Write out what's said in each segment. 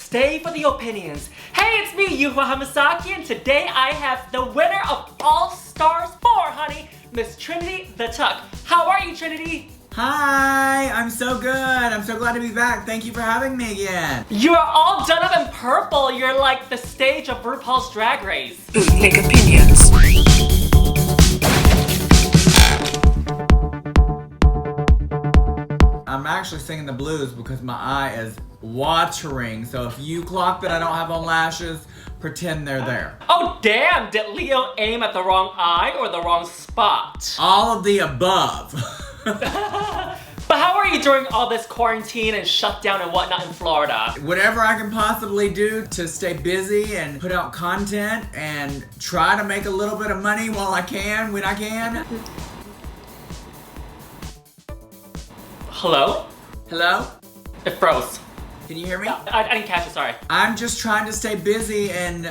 stay for the opinions. Hey, it's me, Yuhua Hamasaki, and today I have the winner of All Stars 4, honey, Miss Trinity The Tuck. How are you, Trinity? Hi, I'm so good. I'm so glad to be back. Thank you for having me again. You are all done up in purple. You're like the stage of RuPaul's Drag Race. Bootleg opinions. I'm actually singing the blues because my eye is watering. So if you clock that I don't have on lashes, pretend they're there. Oh damn, did Leo aim at the wrong eye or the wrong spot? All of the above. But how are you during all this quarantine and shutdown and whatnot in Florida? Whatever I can possibly do to stay busy and put out content and try to make a little bit of money while I can, when I can. Hello? Hello? It froze. Can you hear me? I didn't catch it, sorry. I'm just trying to stay busy and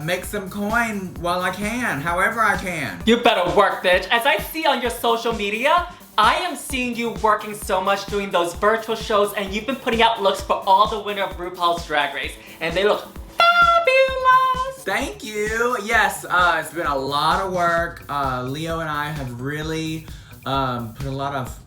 make some coin while I can, however I can. You better work, bitch. As I see on your social media, I am seeing you working so much doing those virtual shows, and you've been putting out looks for all the winner of RuPaul's Drag Race, and they look fabulous! Thank you. Yes, it's been a lot of work. Leo and I have really put a lot of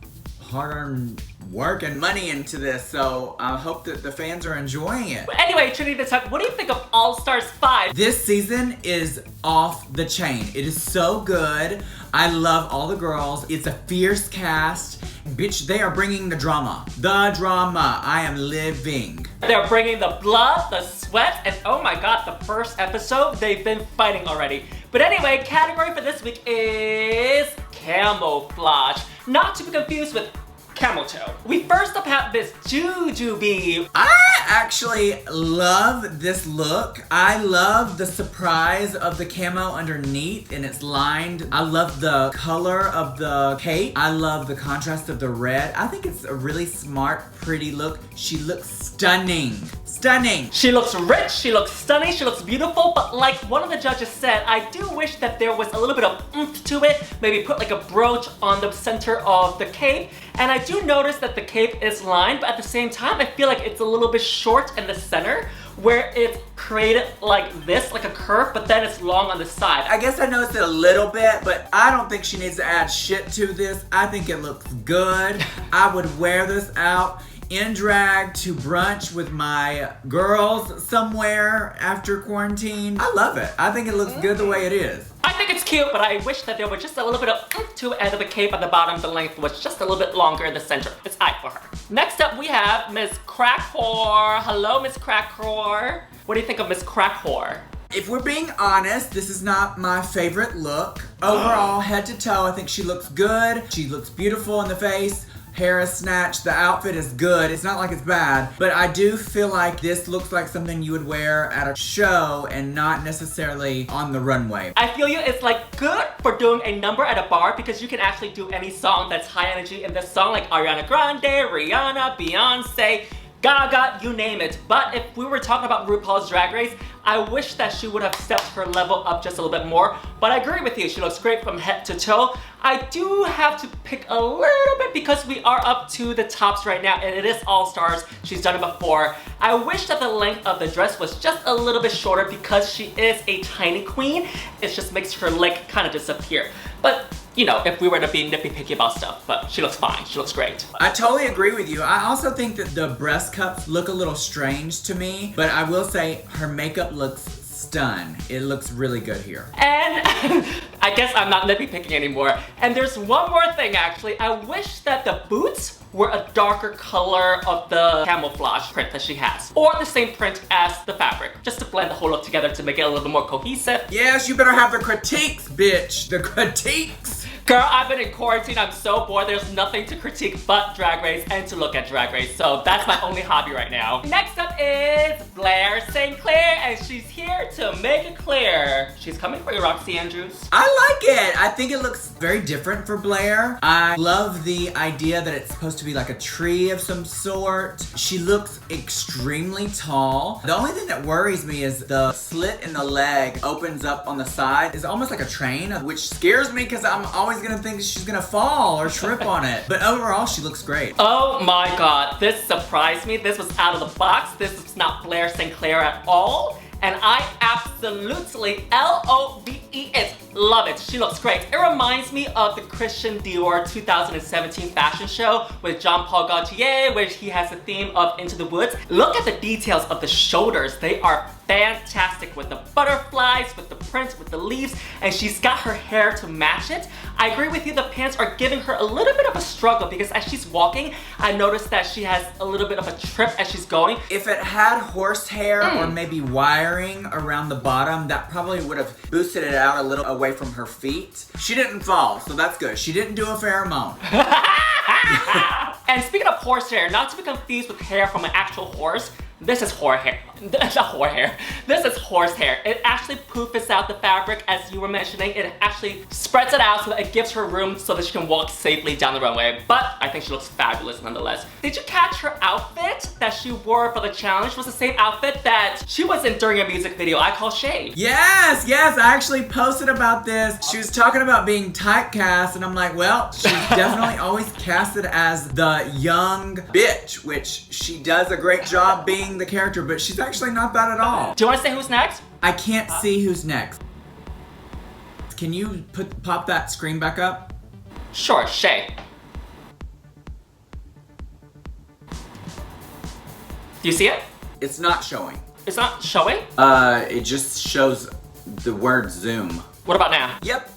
hard-earned work and money into this, so I hope that the fans are enjoying it. But anyway, Trinity The Tuck, what do you think of All Stars 5? This season is off the chain. It is so good. I love all the girls. It's a fierce cast. Bitch, they are bringing the drama. The drama. I am living. They're bringing the blood, the sweat, and oh my god, the first episode, they've been fighting already. But anyway, category for this week is camouflage. Not to be confused with camel toe. We first up have this Jujubee. I actually love this look. I love the surprise of the camo underneath and it's lined. I love the color of the cape. I love the contrast of the red. I think it's a really smart, pretty look. She looks stunning. Stunning. She looks rich, she looks stunning, she looks beautiful, but like one of the judges said, I do wish that there was a little bit of oomph to it. Maybe put like a brooch on the center of the cape. And I do notice that the cape is lined, but at the same time, I feel like it's a little bit short in the center, where it's created like this, like a curve, but then it's long on the side. I guess I noticed it a little bit, but I don't think she needs to add shit to this. I think it looks good. I would wear this out in drag to brunch with my girls somewhere after quarantine. I love it. I think it looks good the way it is. I think it's cute, but I wish that there was just a little bit of oomph to it, and the cape at the bottom, the length was just a little bit longer in the center. It's eye for her. Next up, we have Miss Crack Whore. Hello, Miss Crack Whore. What do you think of Miss Crack Whore? If we're being honest, this is not my favorite look. Overall, head to toe, I think she looks good. She looks beautiful in the face. Hair is snatched, the outfit is good. It's not like it's bad, but I do feel like this looks like something you would wear at a show and not necessarily on the runway. I feel you, it's like good for doing a number at a bar because you can actually do any song that's high energy in this song, like Ariana Grande, Rihanna, Beyonce, Gaga, you name it. But if we were talking about RuPaul's Drag Race, I wish that she would have stepped her level up just a little bit more. But I agree with you, she looks great from head to toe. I do have to pick a little bit because we are up to the tops right now and it is All Stars. She's done it before. I wish that the length of the dress was just a little bit shorter because she is a tiny queen. It just makes her leg kind of disappear. But you know, if we were to be nitpicky about stuff, but she looks fine, she looks great. I totally agree with you. I also think that the breast cups look a little strange to me, but I will say her makeup looks stun. It looks really good here. And I guess I'm not nitpicking anymore. And there's one more thing actually. I wish that the boots were a darker color of the camouflage print that she has. Or the same print as the fabric, just to blend the whole look together to make it a little more cohesive. Yes, you better have the critiques, bitch. The critiques. Girl, I've been in quarantine, I'm so bored. There's nothing to critique but Drag Race and to look at Drag Race. So that's my only hobby right now. Next up is Blair St. Clair, and she's here to make it clear. She's coming for you, Roxy Andrews. I like it. I think it looks very different for Blair. I love the idea that it's supposed to be like a tree of some sort. She looks extremely tall. The only thing that worries me is the slit in the leg opens up on the side. It's almost like a train, which scares me because I'm always always gonna think she's gonna fall or trip on it. But overall, she looks great. Oh my god, this surprised me. This was out of the box. This is not Blair Clair at all. And I absolutely L-O-V-E it. Love it. She looks great. It reminds me of the Christian Dior 2017 fashion show with Jean-Paul Gaultier, where he has the theme of Into the Woods. Look at the details of the shoulders. They are fantastic with the butterflies, with the prints, with the leaves, and she's got her hair to match it. I agree with you, the pants are giving her a little bit of a struggle because as she's walking, I noticed that she has a little bit of a trip as she's going. If it had horsehair or maybe wiring around the bottom, that probably would have boosted it out a little away from her feet. She didn't fall, so that's good. She didn't do a pheromone. And speaking of horsehair, not to be confused with hair from an actual horse, this is horsehair. This is horsehair. It actually poofs out the fabric, as you were mentioning. It actually spreads it out so that it gives her room so that she can walk safely down the runway. But I think she looks fabulous nonetheless. Did you catch her outfit that she wore for the challenge? It was the same outfit that she was in during a music video I call Shea. Yes, I actually posted about this. She was talking about being typecast, and I'm like, well, she's definitely always casted as the young bitch, which she does a great job being the character, but she's actually not that at all. Do you want to say who's next? I can't see who's next. Can you pop that screen back up? Sure, Shea. Do you see it? It's not showing. It's not showing? It just shows the word Zoom. What about now? Yep.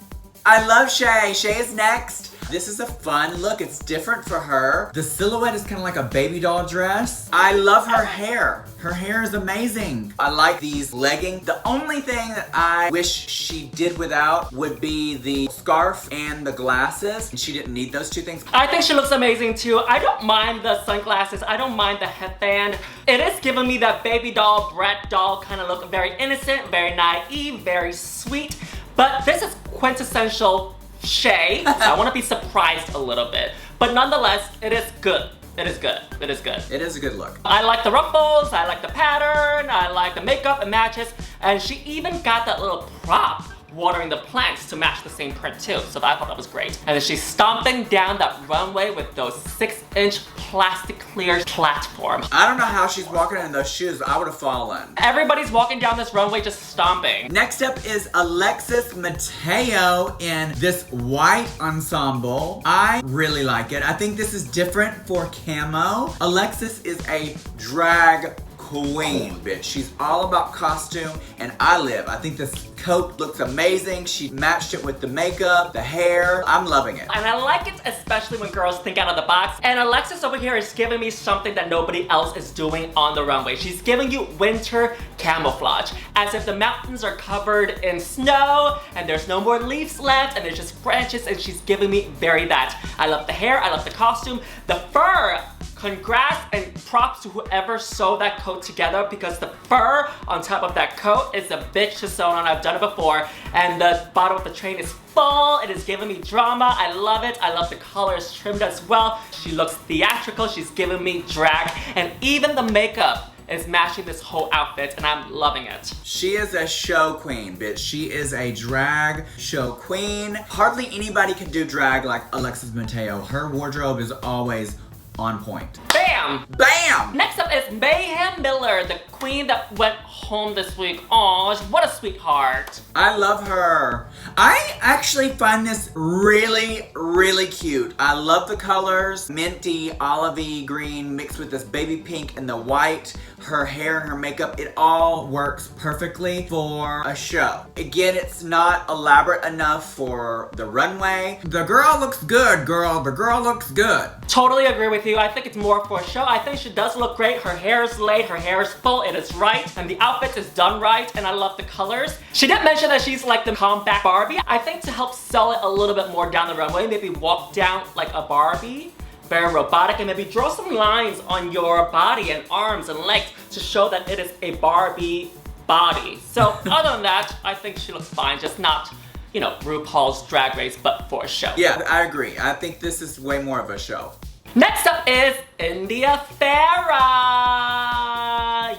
I love Shea. Shea is next. This is a fun look. It's different for her. The silhouette is kind of like a baby doll dress. I love her hair. Her hair is amazing. I like these leggings. The only thing that I wish she did without would be the scarf and the glasses. And she didn't need those two things. I think she looks amazing too. I don't mind the sunglasses. I don't mind the headband. It is giving me that baby doll, brat doll kind of look. Very innocent, very naive, very sweet. But this is quintessential Shea, so I want to be surprised a little bit. But nonetheless, it is good. It is good. It is good. It is a good look. I like the ruffles, I like the pattern, I like the makeup, it matches, and she even got that little prop watering the plants to match the same print too, so I thought that was great. And then she's stomping down that runway with those 6-inch plastic clear platforms. I don't know how she's walking in those shoes, but I would have fallen. Everybody's walking down this runway just stomping. Next up is Alexis Mateo in this white ensemble. I really like it. I think this is different for Camo. Alexis is a drag queen, bitch. She's all about costume, and I think this coat looks amazing. She matched it with the makeup, the hair. I'm loving it. And I like it especially when girls think out of the box. And Alexis over here is giving me something that nobody else is doing on the runway. She's giving you winter camouflage, as if the mountains are covered in snow and there's no more leaves left and there's just branches, and she's giving me very that. I love the hair, I love the costume, the fur. Congrats and props to whoever sewed that coat together, because the fur on top of that coat is a bitch to sew on. I've done it before. And the bottom of the train is full. It is giving me drama. I love it. I love the colors trimmed as well. She looks theatrical. She's giving me drag. And even the makeup is matching this whole outfit, and I'm loving it. She is a show queen, bitch. She is a drag show queen. Hardly anybody can do drag like Alexis Mateo. Her wardrobe is always on point. Bam! Bam! Next up is Mayhem Miller, the queen that went home this week. Aw, what a sweetheart. I love her. I actually find this really, really cute. I love the colors. Minty, olivey green mixed with this baby pink and the white. Her hair and her makeup, it all works perfectly for a show. Again, it's not elaborate enough for the runway. The girl looks good, girl. The girl looks good. Totally agree with you. I think it's more for a show. I think she does look great. Her hair is laid, her hair is full, it is right, and the outfit is done right, and I love the colors. She did mention that she's like the compact Barbie. I think to help sell it a little bit more down the runway, maybe walk down like a Barbie, very robotic, and maybe draw some lines on your body and arms and legs to show that it is a Barbie body. So other than that, I think she looks fine, just not, you know, RuPaul's Drag Race, but for a show. Yeah, I agree. I think this is way more of a show. Next up is India Ferrah.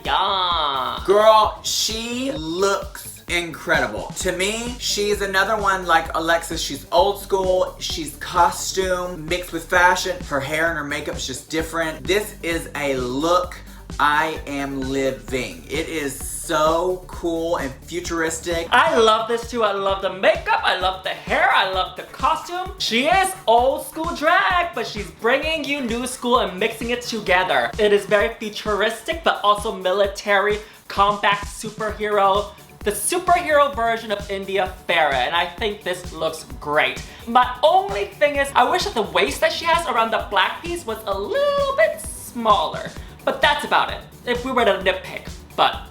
Yeah. Girl, she looks incredible. To me, she's another one like Alexis. She's old school. She's costume mixed with fashion. Her hair and her makeup is just different. This is a look I am living. It is so cool and futuristic. I love this too. I love the makeup, I love the hair, I love the costume. She is old school drag, but she's bringing you new school and mixing it together. It is very futuristic, but also military, combat superhero. The superhero version of India Ferrah, and I think this looks great. My only thing is, I wish that the waist that she has around the black piece was a little bit smaller. But that's about it, if we were to nitpick. But,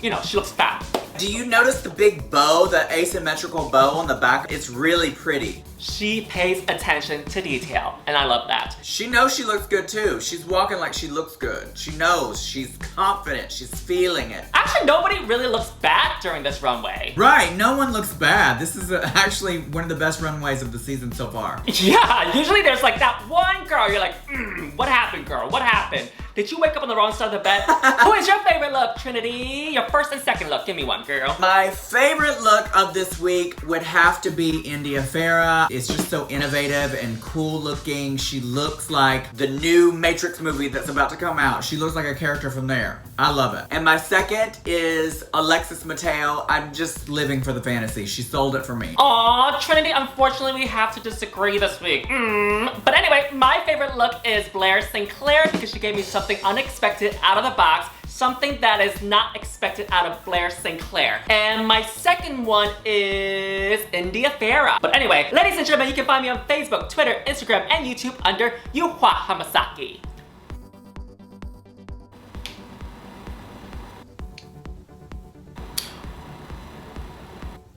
you know, she looks fat. Do you notice the big bow, the asymmetrical bow on the back? It's really pretty. She pays attention to detail, and I love that. She knows she looks good too. She's walking like she looks good. She knows, she's confident, she's feeling it. Actually, nobody really looks bad during this runway. Right, no one looks bad. This is actually one of the best runways of the season so far. Yeah, usually there's like that one girl, you're like, what happened, girl? What happened? Did you wake up on the wrong side of the bed? Who is your favorite look, Trinity? Your first and second look, give me one, girl. My favorite look of this week would have to be India Ferrah. It's just so innovative and cool looking. She looks like the new Matrix movie that's about to come out. She looks like a character from there. I love it. And my second is Alexis Mateo. I'm just living for the fantasy. She sold it for me. Aw, Trinity, unfortunately we have to disagree this week. But anyway, my favorite look is Blair Sinclair because she gave me something unexpected out of the box. Something that is not expected out of Blair Sinclair. And my second one is India Ferrah. But anyway, ladies and gentlemen, you can find me on Facebook, Twitter, Instagram, and YouTube under Yuhua Hamasaki.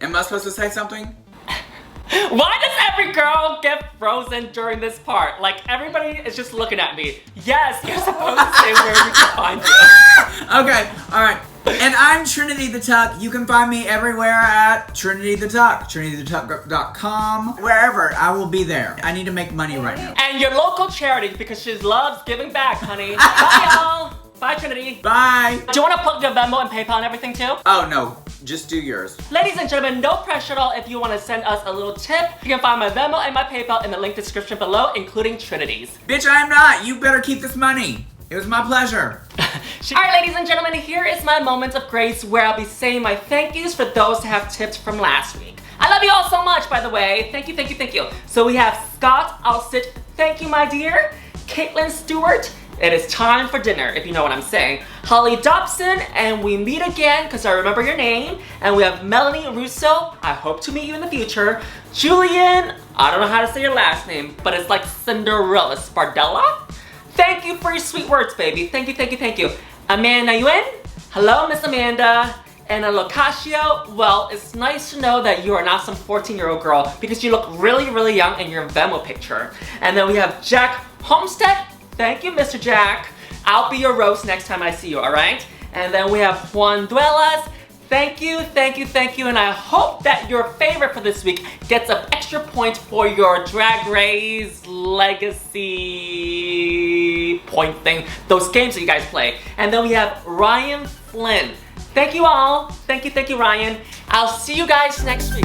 Am I supposed to say something? Why does every girl get frozen during this part? Like, everybody is just looking at me. Yes, you're supposed to say where we can find you. Okay, alright. And I'm Trinity The Tuck. You can find me everywhere at Trinity The Tuck, trinitythetuck.com. Wherever, I will be there. I need to make money right now. And your local charity, because she loves giving back, honey. Bye, y'all. Bye, Trinity. Bye. Do you want to plug your Venmo and PayPal and everything too? Oh, no. Just do yours. Ladies and gentlemen, no pressure at all if you want to send us a little tip. You can find my Venmo and my PayPal in the link description below, including Trinity's. Bitch, I am not. You better keep this money. It was my pleasure. Alright, ladies and gentlemen, here is my moment of grace where I'll be saying my thank yous for those who have tipped from last week. I love you all so much, by the way. Thank you, thank you, thank you. So we have Scott Alsit, thank you, my dear. Caitlin Stewart, it is time for dinner, if you know what I'm saying. Holly Dobson, and we meet again, because I remember your name. And we have Melanie Russo, I hope to meet you in the future. Julian, I don't know how to say your last name, but it's like Cinderella Spardella. Thank you for your sweet words, baby. Thank you, thank you, thank you. Amanda Yuen, hello, Miss Amanda. And Locasio, well, it's nice to know that you are not some 14-year-old girl because you look really, really young in your Venmo picture. And then we have Jack Homestead. Thank you, Mr. Jack. I'll be your roast next time I see you, all right? And then we have Juan Duelas. Thank you, thank you, thank you. And I hope that your favorite for this week gets an extra point for your Drag Race Legacy point thing. Those games that you guys play. And then we have Ryan Flynn. Thank you all. Thank you, Ryan. I'll see you guys next week.